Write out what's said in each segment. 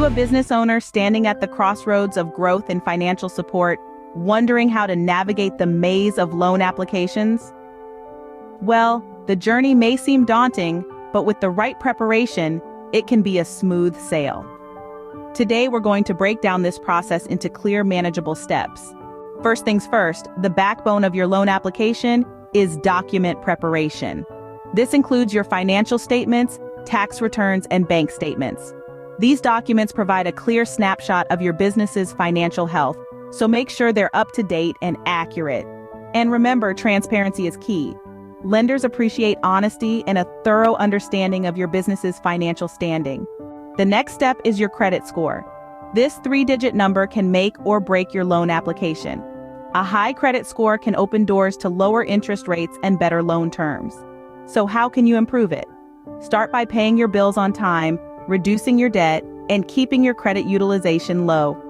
you a business owner standing at the crossroads of growth and financial support, wondering how to navigate the maze of loan applications? Well, the journey may seem daunting, but with the right preparation, it can be a smooth sail. Today, we're going to break down this process into clear, manageable steps. First things first, the backbone of your loan application is document preparation. This includes your financial statements, tax returns, and bank statements. These documents provide a clear snapshot of your business's financial health, so make sure they're up to date and accurate. And remember, transparency is key. Lenders appreciate honesty and a thorough understanding of your business's financial standing. The next step is your credit score. This 3-digit number can make or break your loan application. A high credit score can open doors to lower interest rates and better loan terms. So how can you improve it? Start by paying your bills on time, reducing your debt, and keeping your credit utilization low.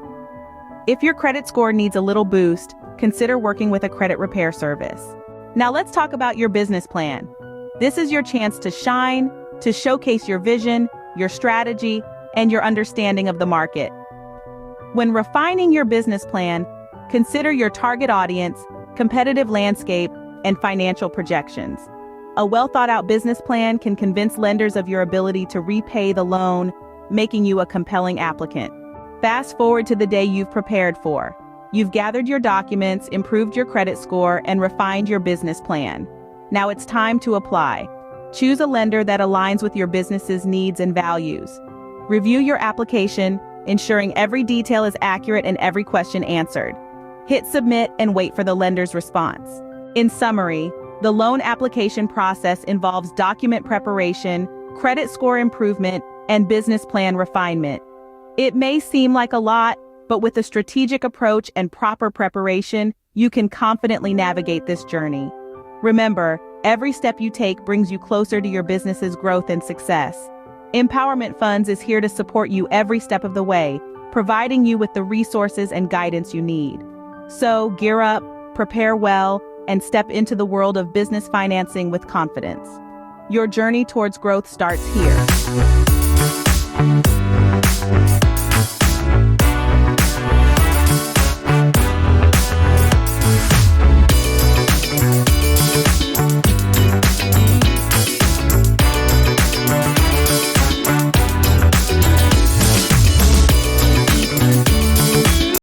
If your credit score needs a little boost, consider working with a credit repair service. Now let's talk about your business plan. This is your chance to shine, to showcase your vision, your strategy, and your understanding of the market. When refining your business plan, consider your target audience, competitive landscape, and financial projections. A well-thought-out business plan can convince lenders of your ability to repay the loan, making you a compelling applicant. Fast forward to the day you've prepared for. You've gathered your documents, improved your credit score, and refined your business plan. Now it's time to apply. Choose a lender that aligns with your business's needs and values. Review your application, ensuring every detail is accurate and every question answered. Hit submit and wait for the lender's response. In summary, the loan application process involves document preparation, credit score improvement, and business plan refinement. It may seem like a lot, but with a strategic approach and proper preparation, you can confidently navigate this journey. Remember, every step you take brings you closer to your business's growth and success. Empowerment Funds is here to support you every step of the way, providing you with the resources and guidance you need. So, gear up, prepare well, and step into the world of business financing with confidence. Your journey towards growth starts here.